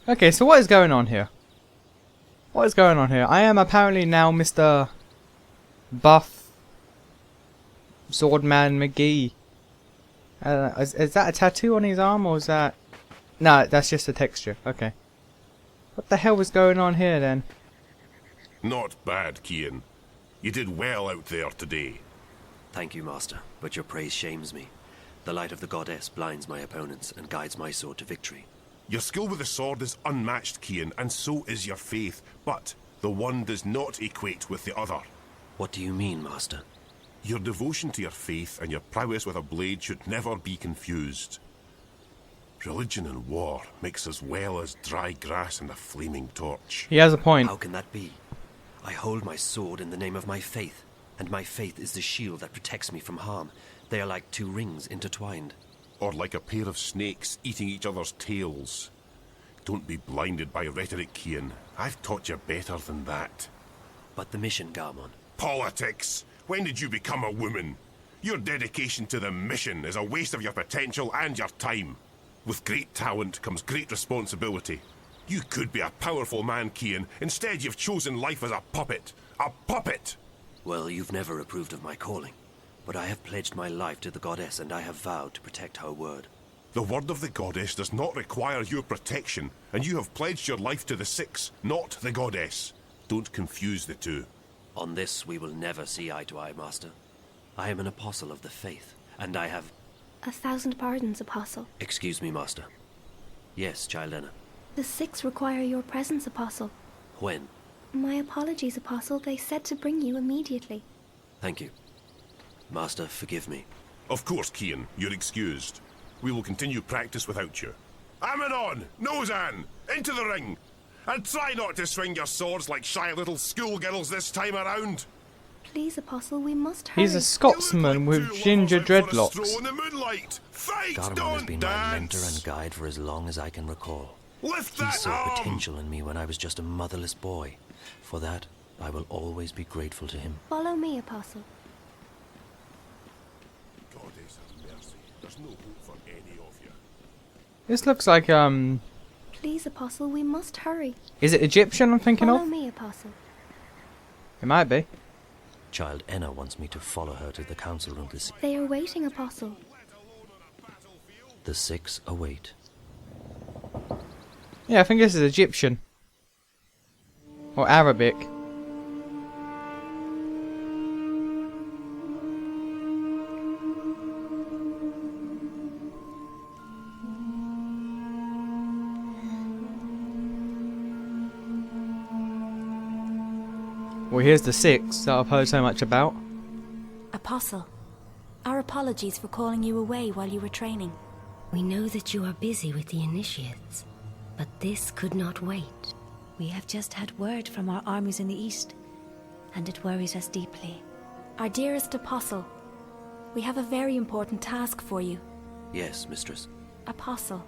Okay, so what is going on here? What is going on here? I am apparently now Mr. Buff Swordman McGee. Is that a tattoo on his arm, or is that... No, that's just a texture. Okay. What the hell was going on here then? Not bad, Kian. You did well out there today. Thank you, Master, but your praise shames me. The light of the goddess blinds my opponents and guides my sword to victory. Your skill with the sword is unmatched, Kian, and so is your faith, but the one does not equate with the other. What do you mean, Master? Your devotion to your faith and your prowess with a blade should never be confused. Religion and war mix as well as dry grass and a flaming torch. He has a point. How can that be? I hold my sword in the name of my faith, and my faith is the shield that protects me from harm. They are like two rings intertwined. Or like a pair of snakes eating each other's tails. Don't be blinded by rhetoric, Kian. I've taught you better than that. But the mission, Garmon. Politics! When did you become a woman? Your dedication to the mission is a waste of your potential and your time. With great talent comes great responsibility. You could be a powerful man, Kian. Instead, you've chosen life as a puppet. A puppet! Well, you've never approved of my calling. But I have pledged my life to the goddess, and I have vowed to protect her word. The word of the goddess does not require your protection, and you have pledged your life to the Six, not the goddess. Don't confuse the two. On this, we will never see eye to eye, Master. I am an apostle of the faith, and I have... 1,000 pardons, Apostle. Excuse me, Master. Yes, Child Enna. The Six require your presence, Apostle. When? My apologies, Apostle. They said to bring you immediately. Thank you. Master, forgive me. Of course, Kian, you're excused. We will continue practice without you. Ammonon! Nozan! Into the ring! And try not to swing your swords like shy little schoolgirls this time around! Please, Apostle, we must hurry. He's a Scotsman with ginger dreadlocks. In the moonlight. Fight, Garmon has been dance. my mentor and guide for as long as I can recall. Lift He that saw arm! potential in me when I was just a motherless boy. For that, I will always be grateful to him. Follow me, Apostle. Goddess have mercy. There's no hope for any of you. This looks like, Please, Apostle, we must hurry. is it Egyptian I'm thinking Follow of? me, Apostle. It might be. Child Enna wants me to follow her to the council room to see. They are waiting, Apostle. The Six await. Yeah, I think this is Egyptian. Or Arabic. Well, here's the Six that I've heard so much about. Apostle, our apologies for calling you away while you were training. We know that you are busy with the initiates, but this could not wait. We have just had word from our armies in the east, and it worries us deeply. Our dearest Apostle, we have a very important task for you. Yes, mistress. Apostle,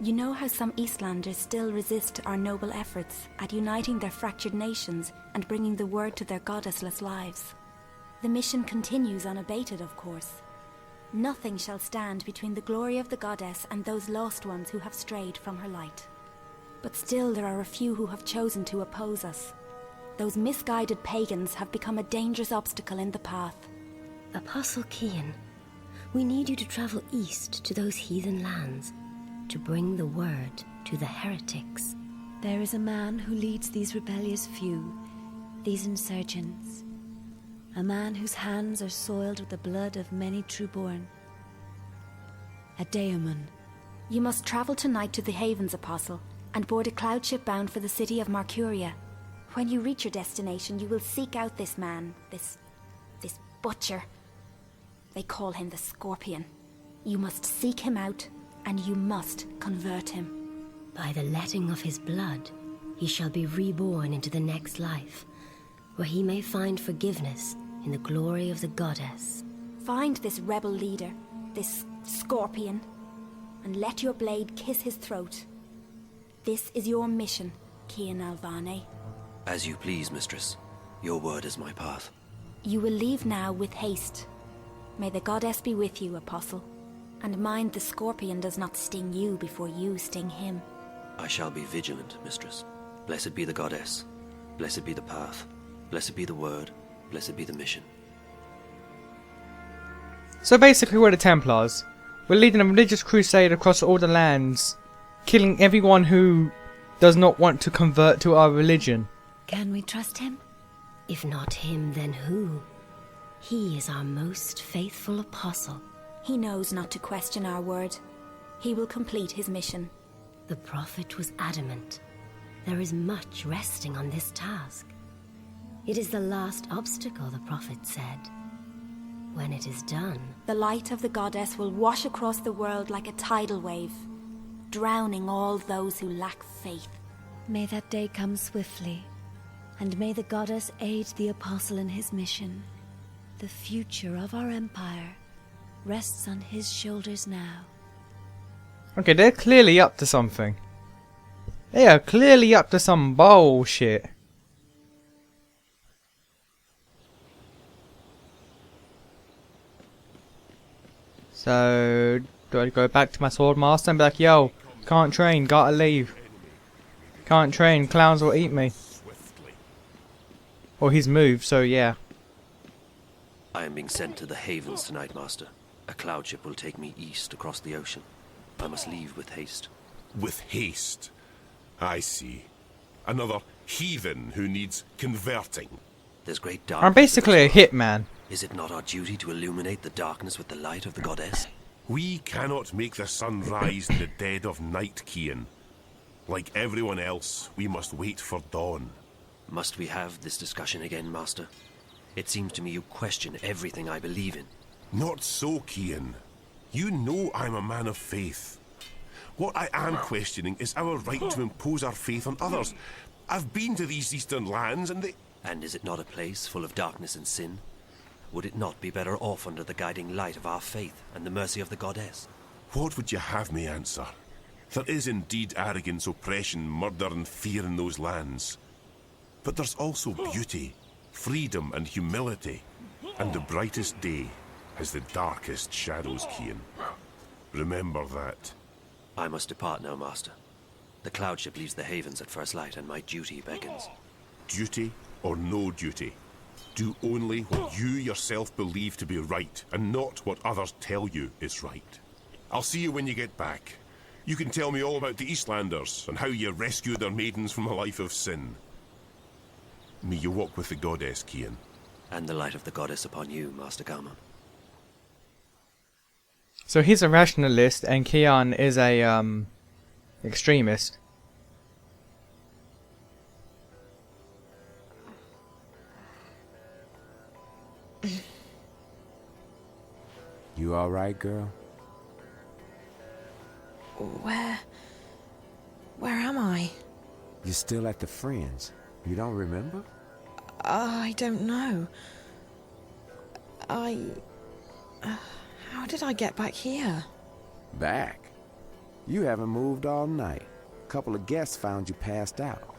you know how some Eastlanders still resist our noble efforts at uniting their fractured nations and bringing the word to their goddessless lives. The mission continues unabated, of course. Nothing shall stand between the glory of the goddess and those lost ones who have strayed from her light. But still there are a few who have chosen to oppose us. Those misguided pagans have become a dangerous obstacle in the path. Apostle Kian, we need you to travel east to those heathen lands, to bring the word to the heretics. There is a man who leads these rebellious few, these insurgents. A man whose hands are soiled with the blood of many true-born. A daemon. You must travel tonight to the Havens, Apostle, and board a cloud ship bound for the city of Marcuria. When you reach your destination, you will seek out this man, this butcher. They call him the Scorpion. You must seek him out, and you must convert him. By the letting of his blood, he shall be reborn into the next life, where he may find forgiveness in the glory of the goddess. Find this rebel leader, this Scorpion, and let your blade kiss his throat. This is your mission, Kian Alvane. As you please, mistress. Your word is my path. You will leave now with haste. May the goddess be with you, Apostle. And mind the Scorpion does not sting you before you sting him. I shall be vigilant, mistress. Blessed be the goddess. Blessed be the path. Blessed be the word. Blessed be the mission. So basically we're the Templars. We're leading a religious crusade across all the lands, killing everyone who does not want to convert to our religion. Can we trust him? If not him, then who? He is our most faithful apostle. He knows not to question our word. He will complete his mission. The prophet was adamant. There is much resting on this task. It is the last obstacle, the prophet said. When it is done, The light of the goddess will wash across the world like a tidal wave, drowning all those who lack faith. May that day come swiftly, and may the goddess aid the apostle in his mission. The future of our empire rests on his shoulders now. Okay, they're clearly up to something. They are clearly up to some bullshit. So, do I go back to my sword master and be like, yo, can't train, gotta leave. Can't train, clowns will eat me. Or he's moved, so yeah. I am being sent to the Havens tonight, master. A cloud ship will take me east across the ocean. I must leave with haste. With haste. I see. Another heathen who needs converting. There's great darkness. I'm basically a hitman. Is it not our duty to illuminate the darkness with the light of the goddess? We cannot make the sun rise in the dead of night, Kian. Like everyone else, we must wait for dawn. Must we have this discussion again, master? It seems to me you question everything I believe in. Not so, Kian. You know I'm a man of faith. What I am questioning is our right to impose our faith on others. I've been to these eastern lands and they... And is it not a place full of darkness and sin? Would it not be better off under the guiding light of our faith and the mercy of the goddess? What would you have me answer? There is indeed arrogance, oppression, murder and fear in those lands. But there's also beauty, freedom and humility. And the brightest day has the darkest shadows, Kian. Remember that. I must depart now, master. The cloud ship leaves the Havens at first light and my duty beckons. Duty or no duty. Do only what you yourself believe to be right, and not what others tell you is right. I'll see you when you get back. You can tell me all about the Eastlanders, and how you rescued their maidens from a life of sin. May you walk with the goddess, Kian. And the light of the goddess upon you, Master Gama. So he's a rationalist and Kian is a extremist. You alright, girl? Where am I? You're still at the Fringe. You don't remember? I don't know. How did I get back here? Back? You haven't moved all night. A couple of guests found you passed out.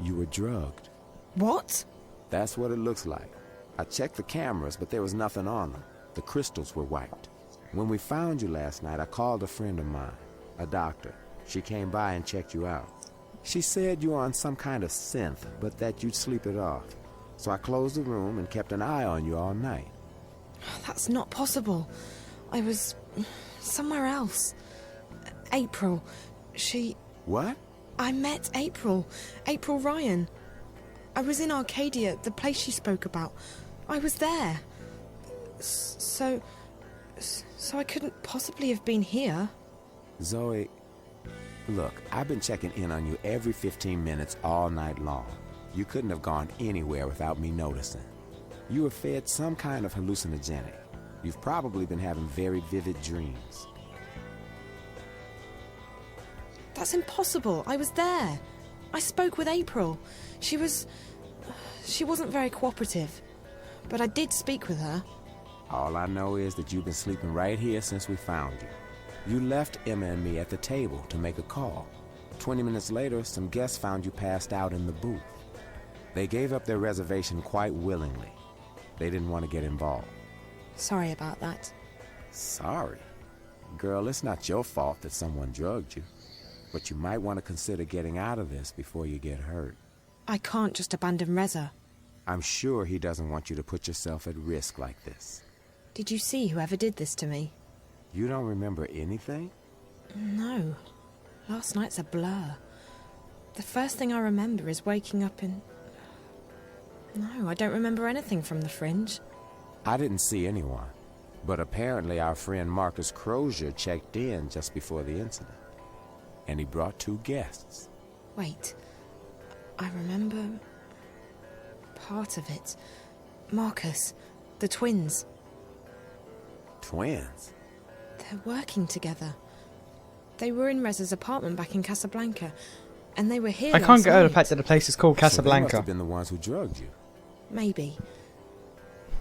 You were drugged. What? That's what it looks like. I checked the cameras, but there was nothing on them. The crystals were wiped. When we found you last night, I called a friend of mine, a doctor. She came by and checked you out. She said you were on some kind of synth, but that you'd sleep it off. So I closed the room and kept an eye on you all night. That's not possible. I was somewhere else. April, she... What? I met April. April Ryan. I was in Arcadia, the place she spoke about. I was there. So I couldn't possibly have been here. Zoe, look, I've been checking in on you every 15 minutes all night long. You couldn't have gone anywhere without me noticing. You were fed some kind of hallucinogenic. You've probably been having very vivid dreams. That's impossible. I was there. I spoke with April. She wasn't very cooperative. But I did speak with her. All I know is that you've been sleeping right here since we found you. You left Emma and me at the table to make a call. 20 minutes later, some guests found you passed out in the booth. They gave up their reservation quite willingly. They didn't want to get involved. Sorry about that. Sorry? Girl, it's not your fault that someone drugged you. but you might want to consider getting out of this before you get hurt. I can't just abandon Reza. I'm sure he doesn't want you to put yourself at risk like this. Did you see whoever did this to me? You don't remember anything? No. Last night's a blur. The first thing I remember is waking up in... No, I don't remember anything from the Fringe. I didn't see anyone, but apparently our friend Marcus Crozier checked in just before the incident. And he brought 2 guests. Wait. I remember... part of it. Marcus. The twins. Twins? They're working together. They were in Reza's apartment back in Casablanca, and they were here I can't last get over the night. fact that the place is called So they must Casablanca. have been the ones who drugged you. Maybe.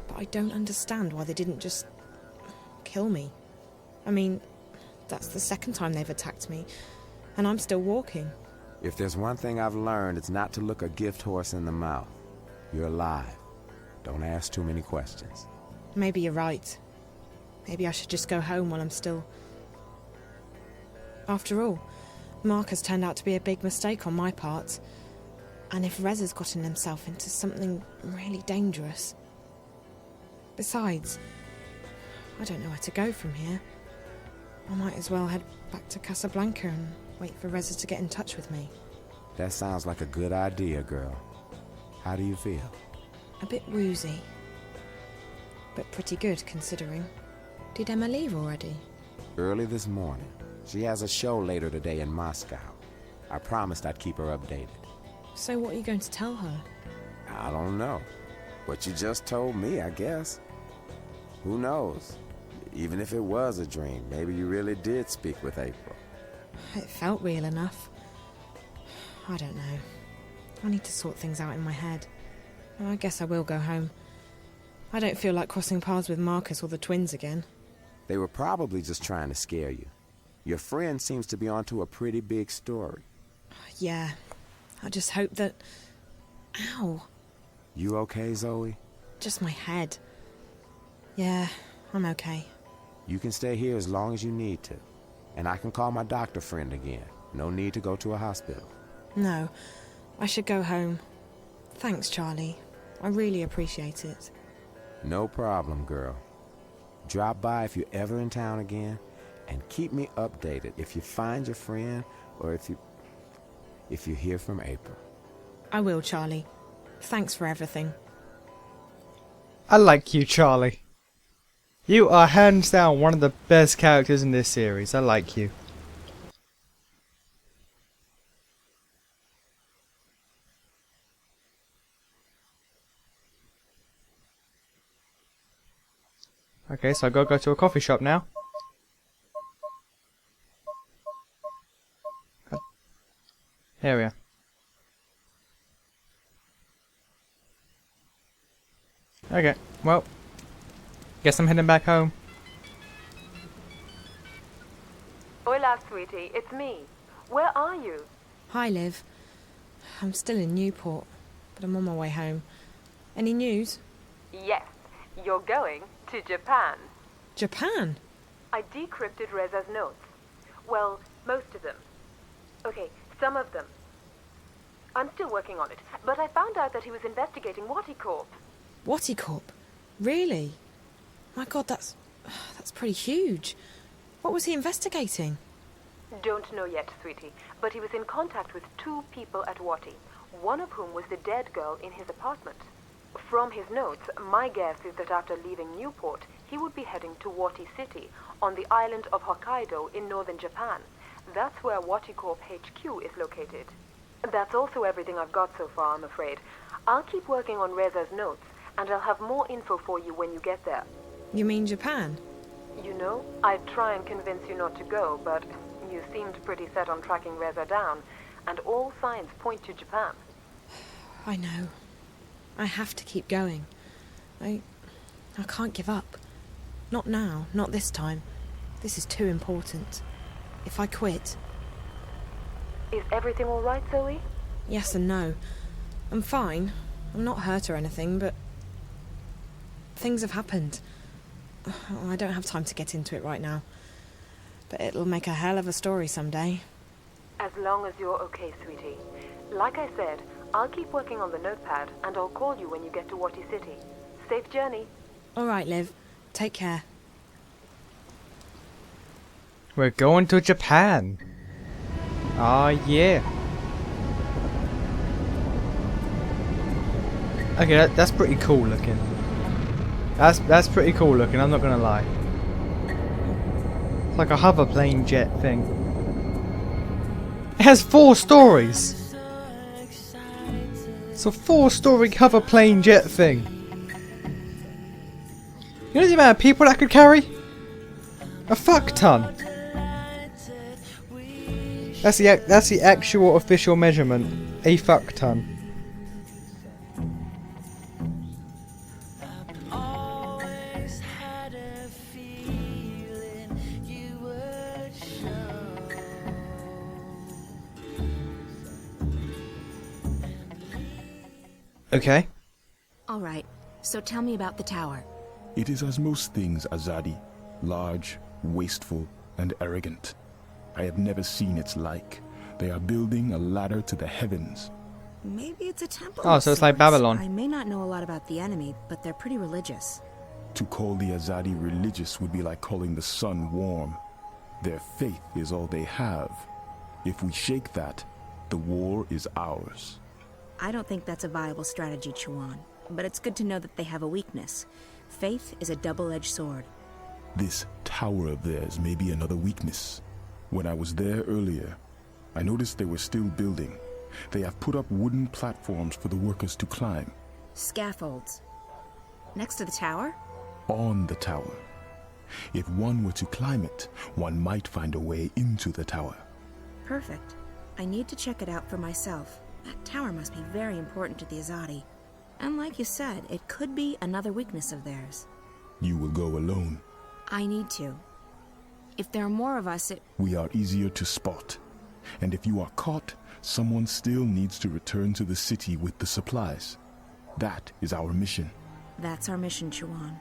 But I don't understand why they didn't just... kill me. I mean, that's the second time they've attacked me, and I'm still walking. If there's one thing I've learned, it's not to look a gift horse in the mouth. You're alive. Don't ask too many questions. Maybe you're right. Maybe I should just go home while I'm still... After all, Marcus turned out to be a big mistake on my part. And if Reza's gotten himself into something really dangerous... Besides, I don't know where to go from here. I might as well head back to Casablanca and wait for Reza to get in touch with me. That sounds like a good idea, girl. How do you feel? A bit woozy. But pretty good, considering. Did Emma leave already? Early this morning. She has a show later today in Moscow. I promised I'd keep her updated. So what are you going to tell her? I don't know. What you just told me, I guess. Who knows? Even if it was a dream, maybe you really did speak with April. It felt real enough. I don't know. I need to sort things out in my head. I guess I will go home. I don't feel like crossing paths with Marcus or the twins again. They were probably just trying to scare you. Your friend seems to be onto a pretty big story. Yeah. I just hope that... Ow. You okay, Zoe? Just my head. Yeah, I'm okay. You can stay here as long as you need to. And I can call my doctor friend again. No need to go to a hospital. No, I should go home. Thanks, Charlie. I really appreciate it. No problem, girl. Drop by if you're ever in town again, and keep me updated if you find your friend or if you hear from April. I will, Charlie. Thanks for everything. I like you, Charlie. You are hands down one of the best characters in this series. I like you. Okay, so I gotta go to a coffee shop now. Here we are. Okay, well, guess I'm heading back home. Hola, sweetie, it's me. Where are you? Hi, Liv. I'm still in Newport, but I'm on my way home. Any news? Yes, you're going to Japan. Japan? I decrypted Reza's notes. Well, most of them. Okay, some of them. I'm still working on it, but I found out that he was investigating Waticorp. Waticorp? Really? My God, that's pretty huge. What was he investigating? Don't know yet, sweetie, but he was in contact with 2 people at Wati, one of whom was the dead girl in his apartment. From his notes, my guess is that after leaving Newport, he would be heading to Wati City, on the island of Hokkaido in northern Japan. That's where Waticorp HQ is located. That's also everything I've got so far, I'm afraid. I'll keep working on Reza's notes, and I'll have more info for you when you get there. You mean Japan? You know, I'd try and convince you not to go, but you seemed pretty set on tracking Reza down, and all signs point to Japan. I know. I have to keep going. I can't give up. Not now, not this time. This is too important. If I quit... Is everything all right, Zoe? Yes and no. I'm fine. I'm not hurt or anything, but... things have happened. I don't have time to get into it right now. But it'll make a hell of a story someday. As long as you're okay, sweetie. Like I said, I'll keep working on the notepad, and I'll call you when you get to Wati City. Safe journey. All right, Liv. Take care. We're going to Japan. Ah, yeah. Okay, that's pretty cool looking. That's pretty cool looking, I'm not gonna lie. It's like a hoverplane jet thing. It has 4 stories! It's a 4-story hoverplane jet thing. You know the amount of people that could carry? A fuck ton. That's the actual official measurement. A fuck ton. Okay. Alright, so tell me about the tower. It is as most things Azadi, large, wasteful, and arrogant. I have never seen its like. They are building a ladder to the heavens. Maybe it's a temple. Oh, so it's like Babylon. I may not know a lot about the enemy, but they're pretty religious. To call the Azadi religious would be like calling the sun warm. Their faith is all they have. If we shake that, the war is ours. I don't think that's a viable strategy, Chuan, but it's good to know that they have a weakness. Faith is a double-edged sword. This tower of theirs may be another weakness. When I was there earlier, I noticed they were still building. They have put up wooden platforms for the workers to climb. Scaffolds. Next to the tower? On the tower. If one were to climb it, one might find a way into the tower. Perfect. I need to check it out for myself. That tower must be very important to the Azadi. And like you said, it could be another weakness of theirs. You will go alone. I need to. If there are more of us, We are easier to spot. And if you are caught, someone still needs to return to the city with the supplies. That is our mission. That's our mission, Chuan.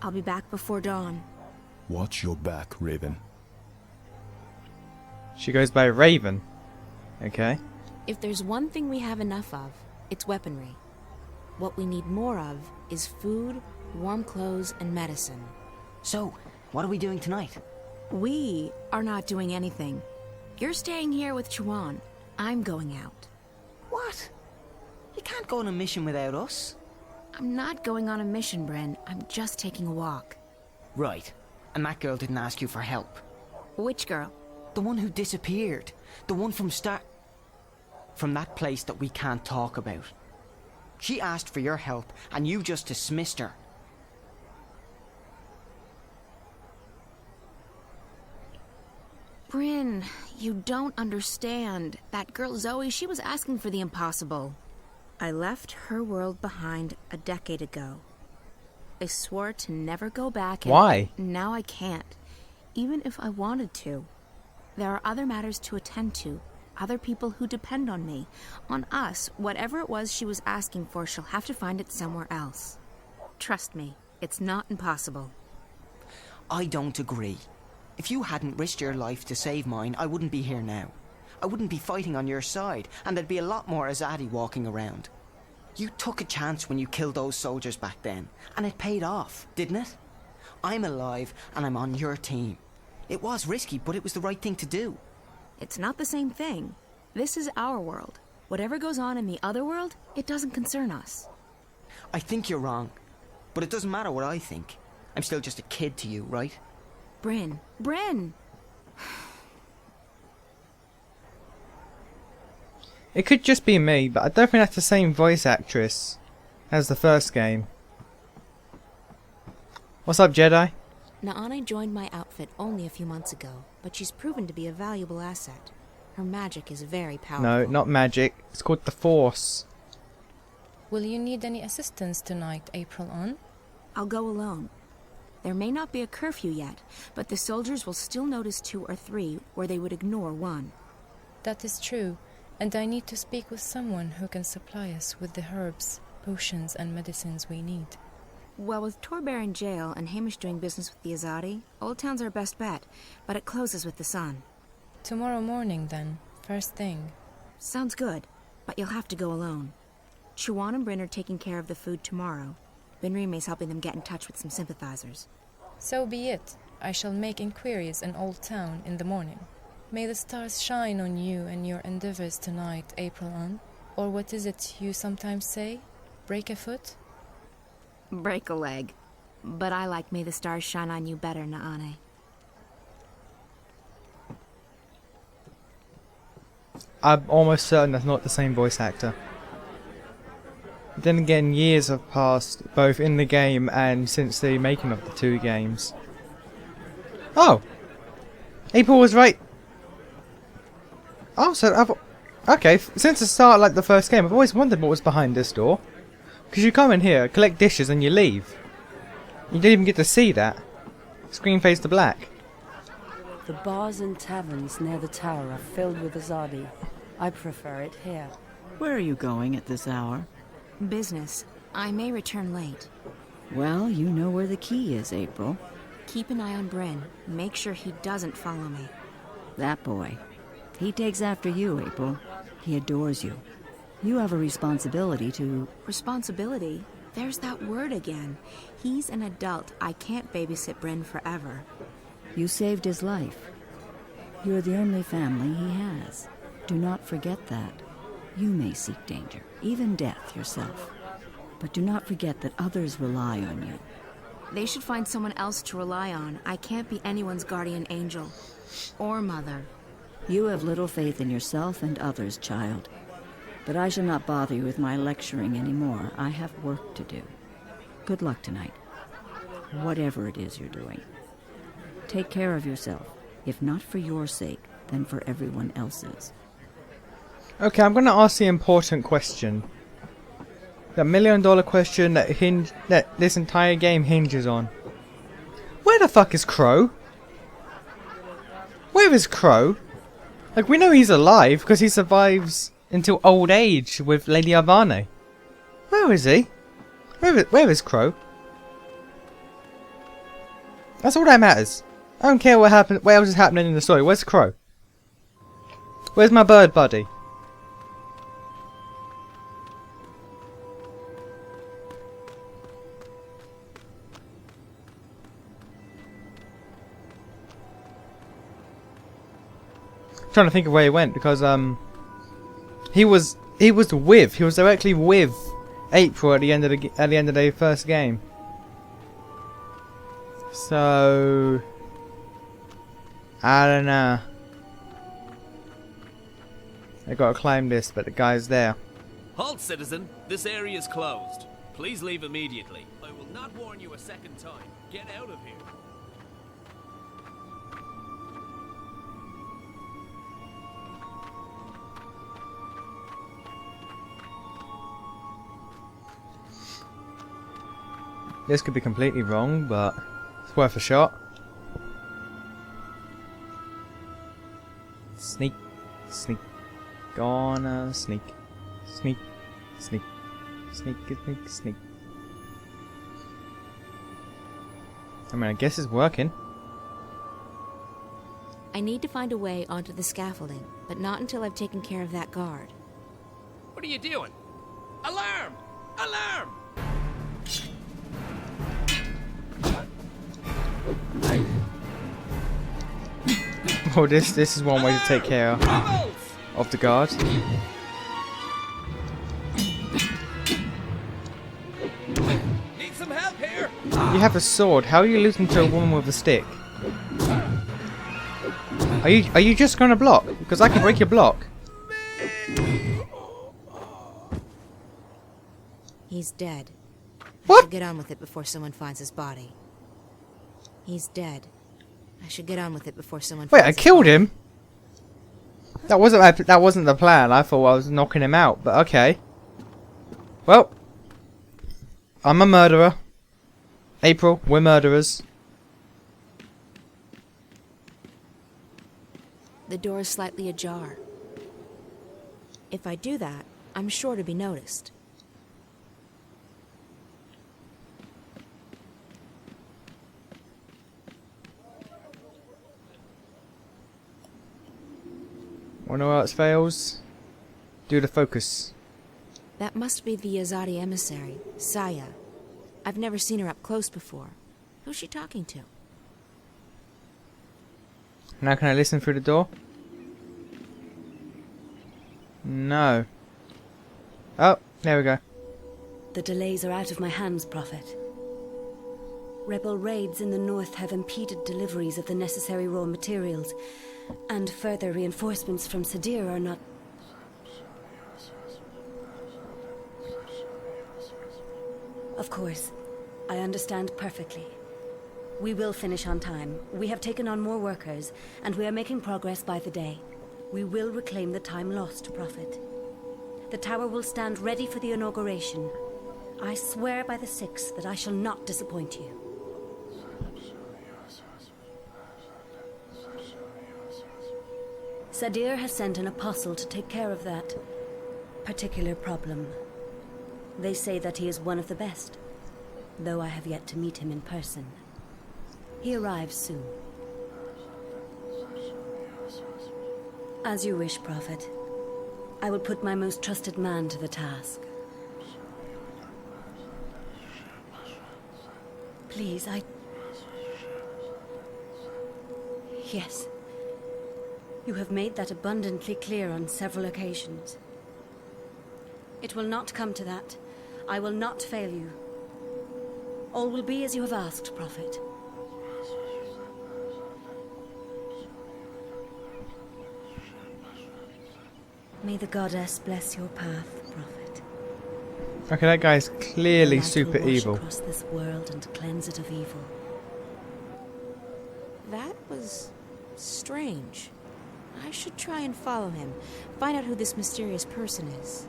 I'll be back before dawn. Watch your back, Raven. She goes by Raven. Okay. If there's one thing we have enough of, it's weaponry. What we need more of is food, warm clothes, and medicine. So, what are we doing tonight? We are not doing anything. You're staying here with Chuan. I'm going out. What? You can't go on a mission without us. I'm not going on a mission, Bryn. I'm just taking a walk. Right. And that girl didn't ask you for help. Which girl? The one who disappeared. The one from that place that we can't talk about. She asked for your help, and you just dismissed her. Bryn, you don't understand. That girl Zoe, she was asking for the impossible. I left her world behind a decade ago. I swore to never go back and Why? now I can't. Even if I wanted to. There are other matters to attend to. Other people who depend on me. On us. Whatever it was she was asking for, she'll have to find it somewhere else. Trust me, it's not impossible. I don't agree. If you hadn't risked your life to save mine, I wouldn't be here now. I wouldn't be fighting on your side, and there'd be a lot more Azadi walking around. You took a chance when you killed those soldiers back then, and it paid off, didn't it? I'm alive, and I'm on your team. It was risky, but it was the right thing to do. It's not the same thing. This is our world. Whatever goes on in the other world, it doesn't concern us. I think you're wrong, but it doesn't matter what I think. I'm still just a kid to you, right? Bryn. Bryn! It could just be me, but I don't think that's the same voice actress as the first game. What's up, Jedi? Naana joined my outfit only a few months ago, but she's proven to be a valuable asset. Her magic is very powerful. No, not magic. It's called the Force. Will you need any assistance tonight, April on? I'll go alone. There may not be a curfew yet, but the soldiers will still notice 2 or 3 where they would ignore 1. That is true, and I need to speak with someone who can supply us with the herbs, potions, and medicines we need. Well, with Torbear in jail and Hamish doing business with the Azadi, Old Town's our best bet, but it closes with the sun. Tomorrow morning, then, first thing. Sounds good, but you'll have to go alone. Chuan and Bryn are taking care of the food tomorrow. Benrime's helping them get in touch with some sympathizers. So be it. I shall make inquiries in Old Town in the morning. May the stars shine on you and your endeavors tonight, April Ann. Or what is it you sometimes say? Break a foot? Break a leg. But I like May the Stars Shine on You better, Naane. I'm almost certain that's not the same voice actor. Then again, years have passed, both in the game and since the making of the two games. Oh! April was right! Oh, so okay, since the start, like the first game, I've always wondered what was behind this door. Because you come in here, collect dishes, and you leave. You didn't even get to see that. Screen fades to black. The bars and taverns near the tower are filled with Azadi. I prefer it here. Where are you going at this hour? Business. I may return late. Well, you know where the key is, April. Keep an eye on Bryn. Make sure he doesn't follow me. That boy. He takes after you, April. He adores you. You have a responsibility to... Responsibility? There's that word again. He's an adult. I can't babysit Bryn forever. You saved his life. You're the only family he has. Do not forget that. You may seek danger, even death yourself. But do not forget that others rely on you. They should find someone else to rely on. I can't be anyone's guardian angel. Or mother. You have little faith in yourself and others, child. But I shall not bother you with my lecturing anymore. I have work to do. Good luck tonight. Whatever it is you're doing. Take care of yourself. If not for your sake, then for everyone else's. Okay, I'm gonna ask the important question. The $1 million question that this entire game hinges on. Where the fuck is Crow? Where is Crow? Like, we know he's alive because he survives until old age with Lady Ivane. Where is he? Where is Crow? That's all that matters. I don't care what happened. What else is happening in the story? Where's Crow? Where's my bird buddy? Trying to think of where he went because he was directly with April at the end of the first game. So I don't know. I gotta climb this, but the guy's there. Halt, citizen! This area is closed. Please leave immediately. I will not warn you a second time. Get out of here. This could be completely wrong, but it's worth a shot. Sneak, sneak, gonna sneak, sneak, sneak, sneak, sneak, sneak. I mean, I guess it's working. I need to find a way onto the scaffolding, but not until I've taken care of that guard. What are you doing? Alarm! Alarm! Oh, this is one way to take care of the guard. Need some help here? You have a sword. How are you losing to a woman with a stick? Are you just gonna block? Because I can break your block. He's dead. What? I should get on with it before someone finds his body. He's dead. I should get on with it before someone. Wait, I killed him. That wasn't the plan. I thought I was knocking him out, but okay. Well, I'm a murderer. April, we're murderers. The door is slightly ajar. If I do that, I'm sure to be noticed. When all else fails, do the focus. That must be the Azadi emissary, Saya. I've never seen her up close before. Who's she talking to? Now can I listen through the door? No. Oh, there we go. The delays are out of my hands, Prophet. Rebel raids in the north have impeded deliveries of the necessary raw materials, and further reinforcements from Sadir are not... Of course, I understand perfectly. We will finish on time. We have taken on more workers, and we are making progress by the day. We will reclaim the time lost, Prophet. The tower will stand ready for the inauguration. I swear by the Six that I shall not disappoint you. Sadir has sent an apostle to take care of that particular problem. They say that he is one of the best, though I have yet to meet him in person. He arrives soon. As you wish, Prophet. I will put my most trusted man to the task. Please, Yes. You have made that abundantly clear on several occasions. It will not come to that. I will not fail you. All will be as you have asked, Prophet. May the goddess bless your path, Prophet. Okay, that guy's clearly The light super will wash evil. across this world and cleanse it of evil. That was strange. I should try and follow him, find out who this mysterious person is.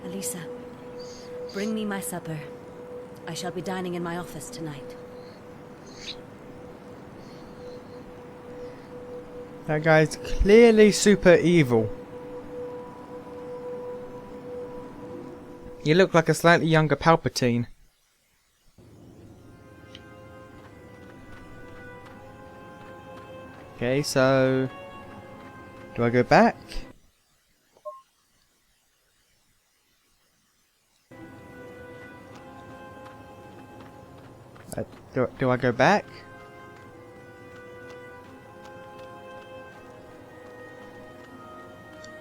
Elisa, bring me my supper. I shall be dining in my office tonight. That guy's clearly super evil. You look like a slightly younger Palpatine. Okay, so... do I go back? Do I go back?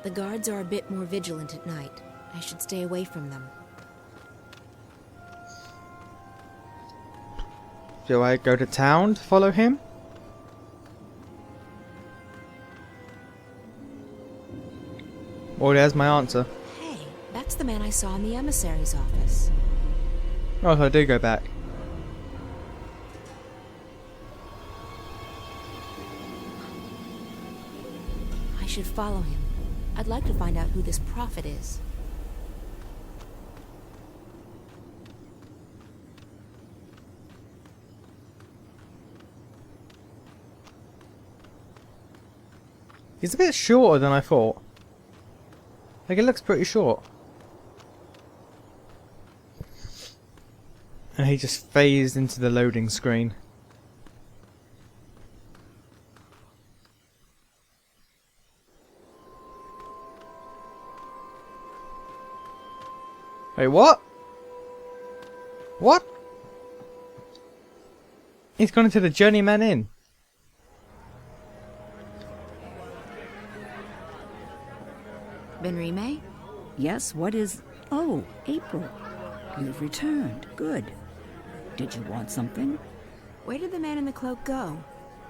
The guards are a bit more vigilant at night. I should stay away from them. Do I go to town to follow him? Well, there's my answer. Hey, that's the man I saw in the emissary's office. Oh, so I do go back. I should follow him. I'd like to find out who this prophet is. He's a bit shorter than I thought. Like, it looks pretty short. And he just phased into the loading screen. Wait, what? What? He's gone into the Journeyman Inn. Benrime? Yes, what is... Oh, April. You've returned. Good. Did you want something? Where did the man in the cloak go?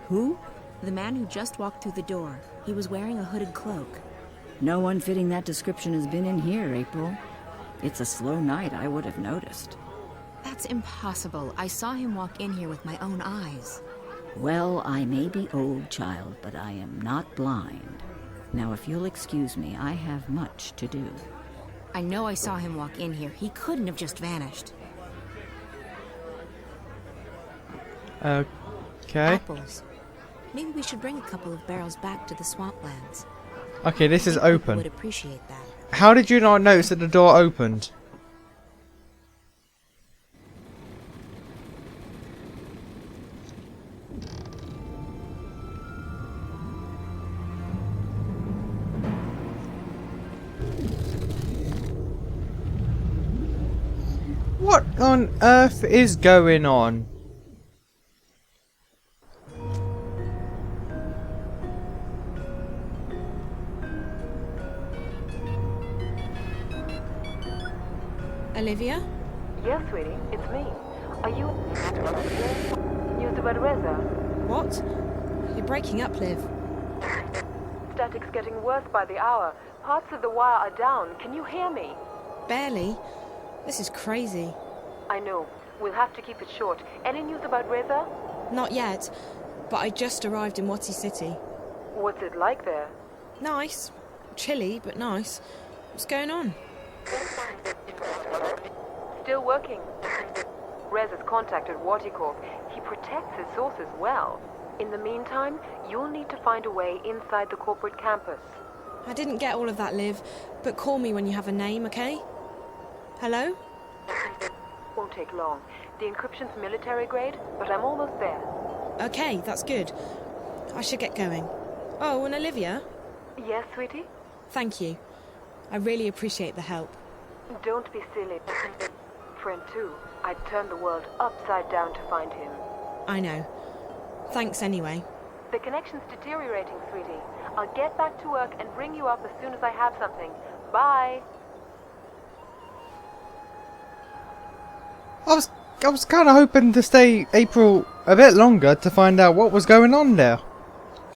Who? The man who just walked through the door. He was wearing a hooded cloak. No one fitting that description has been in here, April. It's a slow night, I would have noticed. That's impossible. I saw him walk in here with my own eyes. Well, I may be old, child, but I am not blind. Now, if you'll excuse me, I have much to do. I know I saw him walk in here. He couldn't have just vanished. Okay. Apples. Maybe we should bring a couple of barrels back to the swamplands. Okay, this is I think people open. would appreciate that. How did you not notice that the door opened? What on earth is going on? Olivia? Yes, sweetie, it's me. Are you... Yusuf Reza? What? You're breaking up, Liv. Static's getting worse by the hour. Parts of the wire are down. Can you hear me? Barely. This is crazy. I know. We'll have to keep it short. Any news about Reza? Not yet, but I just arrived in Wati City. What's it like there? Nice. Chilly, but nice. What's going on? Still working. Reza's contacted Waticorp. He protects his sources well. In the meantime, you'll need to find a way inside the corporate campus. I didn't get all of that, Liv, but call me when you have a name, okay? Hello? Won't take long. The encryption's military grade, but I'm almost there. Okay, that's good. I should get going. Oh, and Olivia? Yes, sweetie? Thank you. I really appreciate the help. Don't be silly. Friend too. I'd turn the world upside down to find him. I know. Thanks anyway. The connection's deteriorating, sweetie. I'll get back to work and ring you up as soon as I have something. Bye. I was kind of hoping to stay April a bit longer to find out what was going on there.